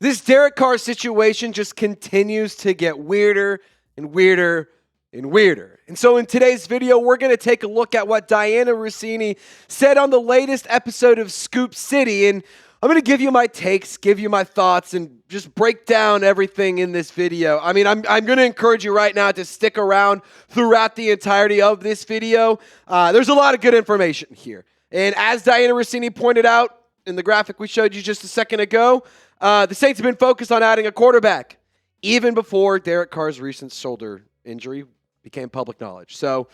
This Derek Carr situation just continues to get weirder and weirder and weirder. And so in today's video, we're going to take a look at what Dianna Rusinni said on the latest episode of Scoop City. And I'm going to give you my takes, give you my thoughts, and just break down everything in this video. I mean, I'm going to encourage you right now to stick around throughout the entirety of this video. There's a lot of good information here. And as Dianna Rusinni pointed out in the graphic we showed you just a second ago, the Saints have been focused on adding a quarterback even before Derek Carr's recent shoulder injury became public knowledge. So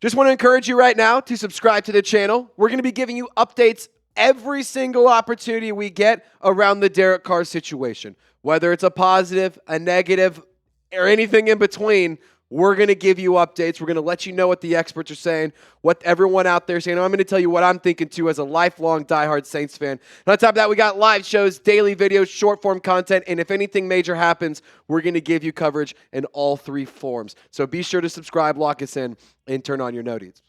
just want to encourage you right now to subscribe to the channel. We're going to be giving you updates every single opportunity we get around the Derek Carr situation. Whether it's a positive, a negative, or anything in between, we're going to give you updates. We're going to let you know what the experts are saying, what everyone out there is saying. I'm going to tell you what I'm thinking too as a lifelong diehard Saints fan. And on top of that, we got live shows, daily videos, short form content, and if anything major happens, we're going to give you coverage in all three forms. So be sure to subscribe, lock us in, and turn on your notifications.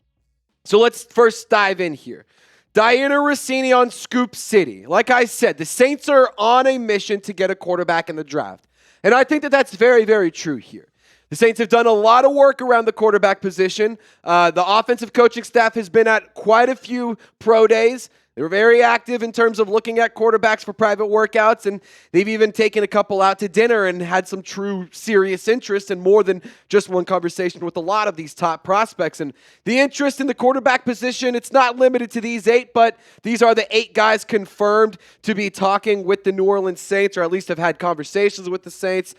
So let's first dive in here. Dianna Rusinni on Scoop City. Like I said, the Saints are on a mission to get a quarterback in the draft. And I think that that's very, very true here. The Saints have done a lot of work around the quarterback position. The offensive coaching staff has been at quite a few pro days. They were very active in terms of looking at quarterbacks for private workouts, and they've even taken a couple out to dinner and had some true serious interest and more than just one conversation with a lot of these top prospects. And the interest in the quarterback position, it's not limited to these 8, but these are the 8 guys confirmed to be talking with the New Orleans Saints, or at least have had conversations with the Saints.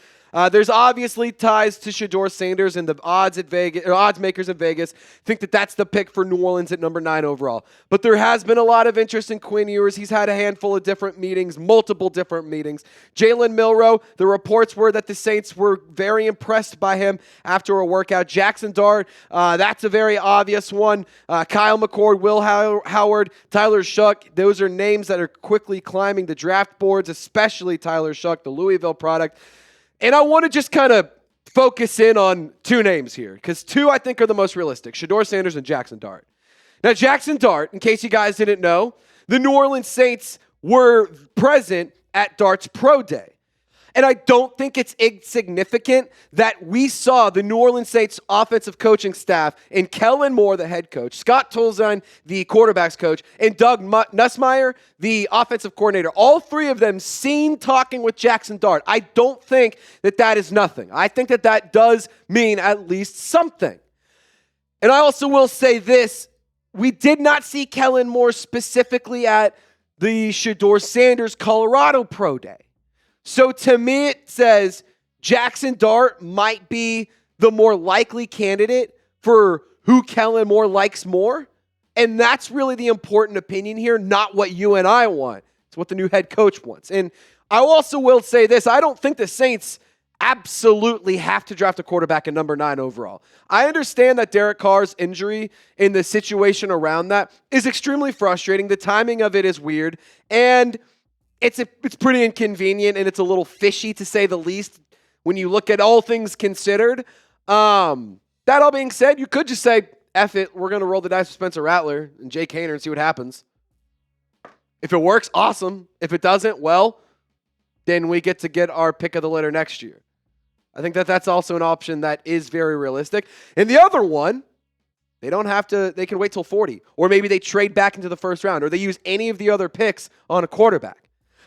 There's obviously ties to Shedeur Sanders, and the odds makers in Vegas think that that's the pick for New Orleans at number 9 overall. But there has been a lot of interest in Quinn Ewers. He's had a handful of different meetings, multiple different meetings. Jalen Milroe, the reports were that the Saints were very impressed by him after a workout. Jaxson Dart, that's a very obvious one. Kyle McCord, Will Howard, Tyler Shough, those are names that are quickly climbing the draft boards, especially Tyler Shough, the Louisville product. And I want to just kind of focus in on 2 names here, because 2 I think are the most realistic, Shedeur Sanders and Jaxson Dart. Now, Jaxson Dart, in case you guys didn't know, the New Orleans Saints were present at Dart's Pro Day. And I don't think it's insignificant that we saw the New Orleans Saints offensive coaching staff and Kellen Moore, the head coach, Scott Tolzien, the quarterback's coach, and Doug Nussmeier, the offensive coordinator. All 3 of them seen talking with Jaxson Dart. I don't think that that is nothing. I think that that does mean at least something. And I also will say this. We did not see Kellen Moore specifically at the Shedeur Sanders Colorado Pro Day. So to me, it says Jaxson Dart might be the more likely candidate for who Kellen Moore likes more. And that's really the important opinion here, not what you and I want. It's what the new head coach wants. And I also will say this. I don't think the Saints absolutely have to draft a quarterback at number 9 overall. I understand that Derek Carr's injury and the situation around that is extremely frustrating. The timing of it is weird. And it's pretty inconvenient, and it's a little fishy, to say the least, when you look at all things considered. That all being said, you could just say, F it, we're going to roll the dice with Spencer Rattler and Jake Haener and see what happens. If it works, awesome. If it doesn't, well, then we get to get our pick of the litter next year. I think that that's also an option that is very realistic. And the other one, they don't have to, they can wait till 40. Or maybe they trade back into the first round, or they use any of the other picks on a quarterback.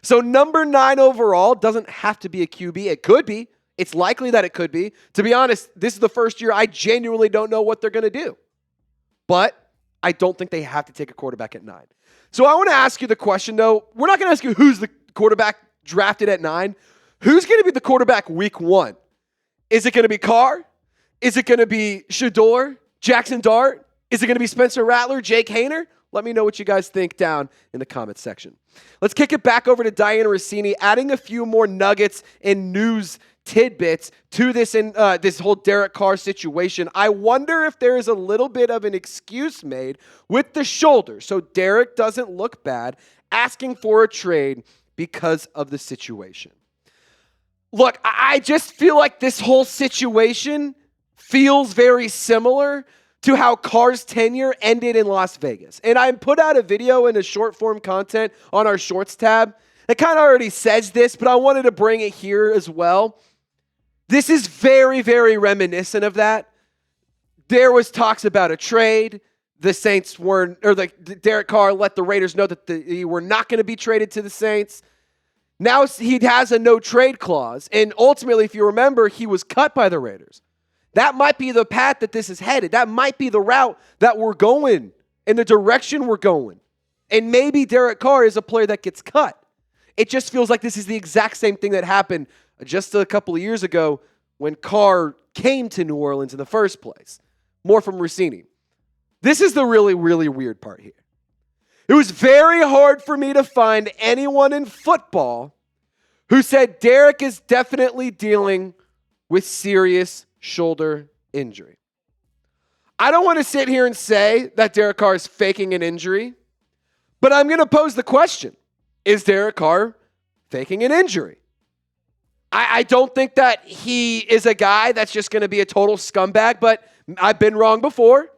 So number 9 overall doesn't have to be a QB. It could be. It's likely that it could be. To be honest, this is the first year I genuinely don't know what they're going to do. But I don't think they have to take a quarterback at 9. So I want to ask you the question, though. We're not going to ask you who's the quarterback drafted at 9. Who's going to be the quarterback week 1? Is it going to be Carr? Is it going to be Shedeur? Jaxson Dart? Is it going to be Spencer Rattler? Jake Haener? Let me know what you guys think down in the comments section. Let's kick it back over to Dianna Rusinni, adding a few more nuggets and news tidbits to this whole Derek Carr situation. I wonder if there is a little bit of an excuse made with the shoulder, so Derek doesn't look bad, asking for a trade because of the situation. Look, I just feel like this whole situation feels very similar to how Carr's tenure ended in Las Vegas. And I put out a video in a short form content on our shorts tab It kind of already says this, but I wanted to bring it here as well. This is very, very reminiscent of that. There was talks about a trade. The Saints weren't, or Derek Carr let the Raiders know that they were not going to be traded to the Saints. Now he has a no trade clause. And ultimately, if you remember, he was cut by the Raiders. That might be the path that this is headed. That might be the route that we're going and the direction we're going. And maybe Derek Carr is a player that gets cut. It just feels like this is the exact same thing that happened just a couple of years ago when Carr came to New Orleans in the first place. More from Rusinni. This is the really, really weird part here. It was very hard for me to find anyone in football who said Derek is definitely dealing with serious shoulder injury. I don't want to sit here and say that Derek Carr is faking an injury, but I'm going to pose the question. Is Derek Carr faking an injury? I don't think that he is a guy that's just going to be a total scumbag, but I've been wrong before.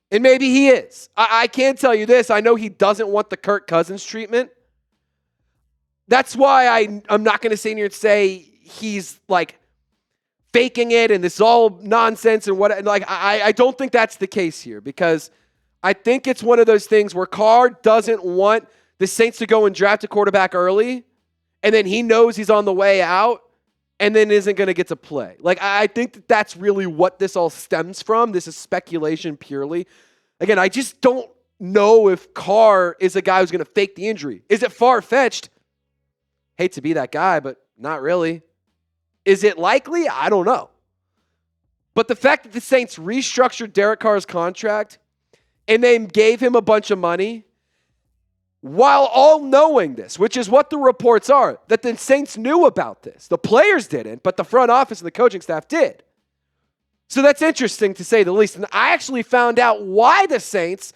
And maybe he is. I can tell you this. I know he doesn't want the Kirk Cousins treatment. That's why I'm not going to sit here and say he's like faking it and this is all nonsense and what. Like I don't think that's the case here, because I think it's one of those things where Carr doesn't want the Saints to go and draft a quarterback early, and then he knows he's on the way out and then isn't going to get to play. Like, I think that that's really what this all stems from. This is speculation purely. Again, I just don't know if Carr is a guy who's going to fake the injury. Is it far-fetched? Hate to be that guy, but not really. Is it likely? I don't know. But the fact that the Saints restructured Derek Carr's contract and they gave him a bunch of money, while all knowing this, which is what the reports are, that the Saints knew about this. The players didn't, but the front office and the coaching staff did. So that's interesting to say the least. And I actually found out why the Saints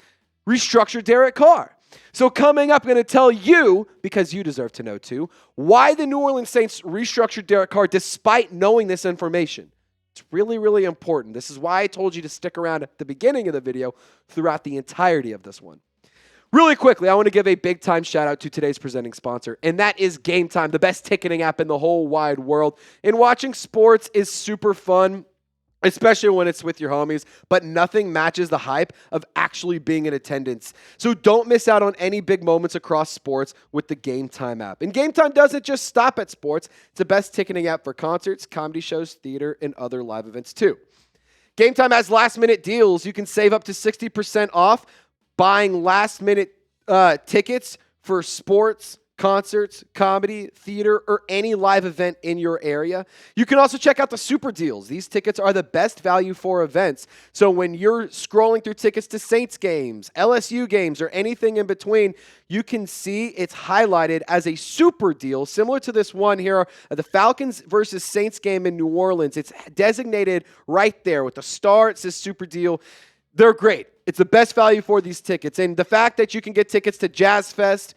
restructured Derek Carr. So coming up, I'm going to tell you, because you deserve to know too, why the New Orleans Saints restructured Derek Carr despite knowing this information. It's really, really important. This is why I told you to stick around at the beginning of the video throughout the entirety of this one. Really quickly, I want to give a big-time shout-out to today's presenting sponsor, and that is Game Time, the best ticketing app in the whole wide world. And watching sports is super fun, especially when it's with your homies, but nothing matches the hype of actually being in attendance. So don't miss out on any big moments across sports with the Game Time app. And Game Time doesn't just stop at sports. It's the best ticketing app for concerts, comedy shows, theater, and other live events too. Game Time has last-minute deals. You can save up to 60% off buying last-minute tickets for sports, concerts, comedy, theater, or any live event in your area. You can also check out the super deals. These tickets are the best value for events. So when you're scrolling through tickets to Saints games, LSU games, or anything in between, you can see it's highlighted as a super deal, similar to this one here, the Falcons versus Saints game in New Orleans. It's designated right there with the star. It says super deal. They're great. It's the best value for these tickets. And the fact that you can get tickets to Jazz Fest,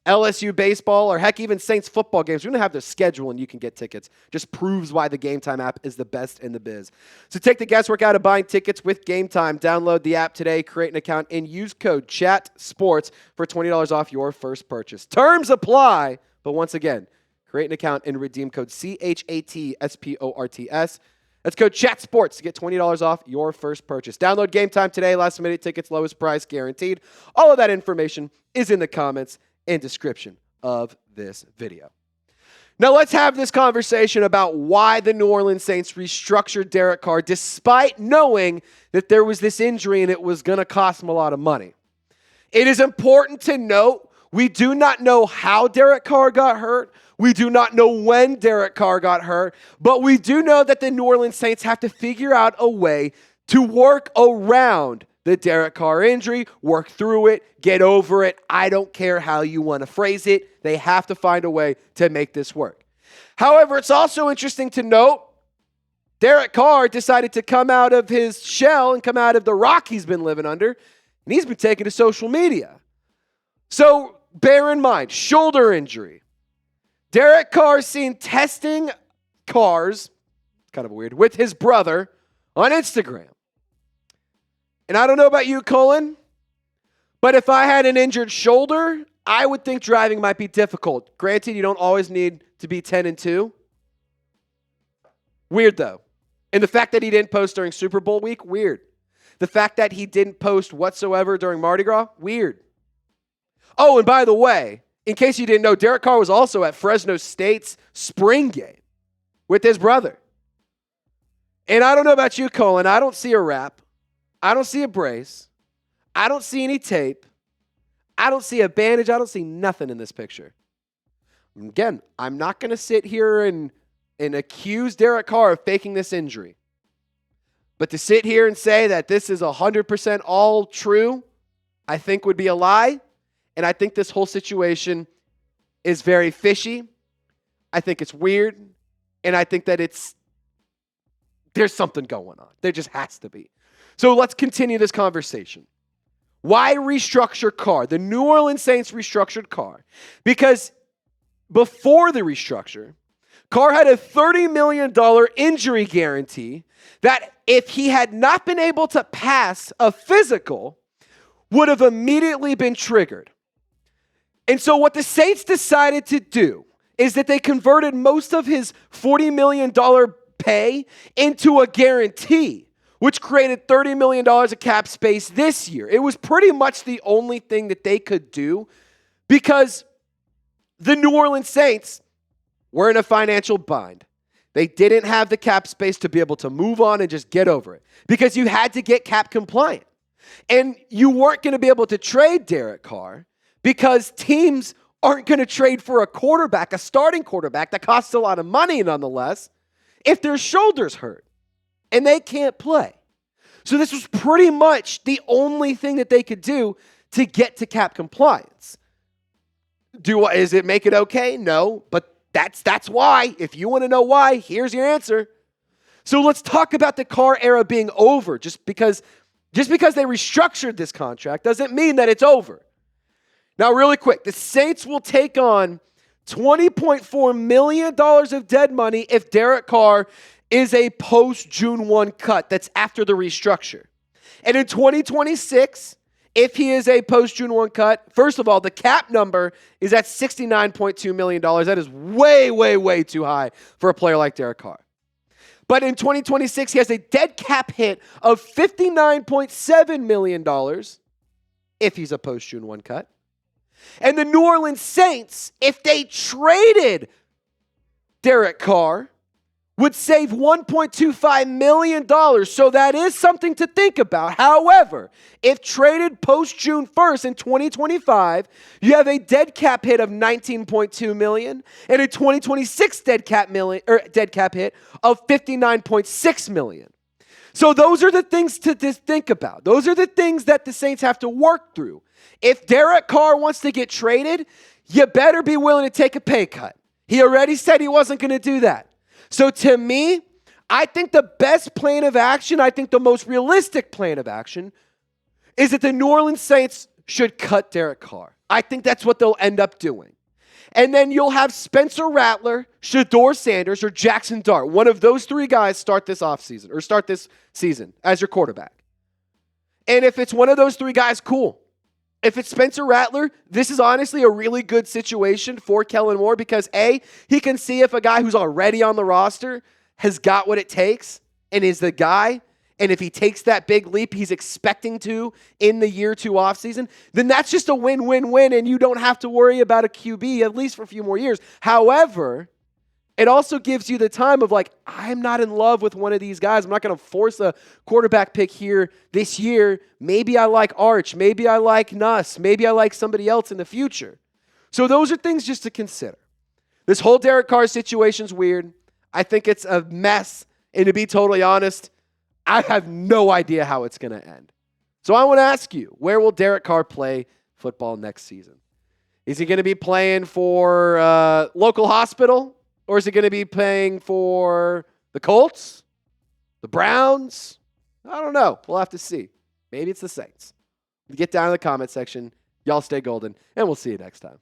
LSU baseball, or heck, even Saints football games, we're going to have their schedule and you can get tickets. Just proves why the Game Time app is the best in the biz. So take the guesswork out of buying tickets with Game Time. Download the app today, create an account, and use code CHATSPORTS for $20 off your first purchase. Terms apply, but once again, create an account and redeem code CHATSPORTS. That's code CHATSPORTS to get $20 off your first purchase. Download Game Time today. Last minute tickets, lowest price guaranteed. All of that information is in the comments and description of this video. Now let's have this conversation about why the New Orleans Saints restructured Derek Carr despite knowing that there was this injury and it was going to cost him a lot of money. It is important to note we do not know how Derek Carr got hurt. We do not know when Derek Carr got hurt, but we do know that the New Orleans Saints have to figure out a way to work around the Derek Carr injury, work through it, get over it. I don't care how you want to phrase it. They have to find a way to make this work. However, it's also interesting to note Derek Carr decided to come out of his shell and come out of the rock he's been living under, and he's been taking to social media. So bear in mind, shoulder injury. Derek Carr seen testing cars, kind of weird, with his brother on Instagram. And I don't know about you, Colin, but if I had an injured shoulder, I would think driving might be difficult. Granted, you don't always need to be 10-2. Weird, though. And the fact that he didn't post during Super Bowl week, weird. The fact that he didn't post whatsoever during Mardi Gras, weird. Oh, and by the way, in case you didn't know, Derek Carr was also at Fresno State's spring game with his brother. And I don't know about you, Colin. I don't see a wrap. I don't see a brace. I don't see any tape. I don't see a bandage. I don't see nothing in this picture. Again, I'm not going to sit here and accuse Derek Carr of faking this injury. But to sit here and say that this is 100% all true, I think would be a lie. And I think this whole situation is very fishy. I think it's weird. And I think that there's something going on. There just has to be. So let's continue this conversation. Why restructure Carr? The New Orleans Saints restructured Carr because before the restructure, Carr had a $30 million injury guarantee that if he had not been able to pass a physical, would have immediately been triggered. And so what the Saints decided to do is that they converted most of his $40 million pay into a guarantee, which created $30 million of cap space this year. It was pretty much the only thing that they could do because the New Orleans Saints were in a financial bind. They didn't have the cap space to be able to move on and just get over it because you had to get cap compliant. And you weren't going to be able to trade Derek Carr because teams aren't going to trade for a quarterback, a starting quarterback that costs a lot of money nonetheless, if their shoulder's hurt and they can't play. So this was pretty much the only thing that they could do to get to cap compliance. Is it make it okay? No, but that's why. If you want to know why, here's your answer. So let's talk about the Carr era being over. Just because they restructured this contract doesn't mean that it's over. Now, really quick, the Saints will take on $20.4 million of dead money if Derek Carr is a post-June 1 cut that's after the restructure. And in 2026, if he is a post-June 1 cut, first of all, the cap number is at $69.2 million. That is way, way, way too high for a player like Derek Carr. But in 2026, he has a dead cap hit of $59.7 million if he's a post-June 1 cut. And the New Orleans Saints, if they traded Derek Carr, would save $1.25 million. So that is something to think about. However, if traded post-June 1st in 2025, you have a dead cap hit of $19.2 million and a 2026 dead cap hit of $59.6 million. So those are the things to think about. Those are the things that the Saints have to work through. If Derek Carr wants to get traded, you better be willing to take a pay cut. He already said he wasn't going to do that. So to me, I think the best plan of action, I think the most realistic plan of action is that the New Orleans Saints should cut Derek Carr. I think that's what they'll end up doing. And then you'll have Spencer Rattler, Shedeur Sanders, or Jaxson Dart. One of those three guys start this offseason or start this season as your quarterback. And if it's one of those three guys, cool. If it's Spencer Rattler, this is honestly a really good situation for Kellen Moore because A, he can see if a guy who's already on the roster has got what it takes and is the guy. And if he takes that big leap he's expecting to in the year 2 offseason, then that's just a win-win-win and you don't have to worry about a QB at least for a few more years. However, it also gives you the time of like, I'm not in love with one of these guys. I'm not going to force a quarterback pick here this year. Maybe I like Arch. Maybe I like Nuss. Maybe I like somebody else in the future. So those are things just to consider. This whole Derek Carr situation's weird. I think it's a mess. And to be totally honest, I have no idea how it's going to end. So I want to ask you, where will Derek Carr play football next season? Is he going to be playing for local hospital? Or is it going to be paying for the Colts? The Browns? I don't know. We'll have to see. Maybe it's the Saints. Get down in the comment section. Y'all stay golden, and we'll see you next time.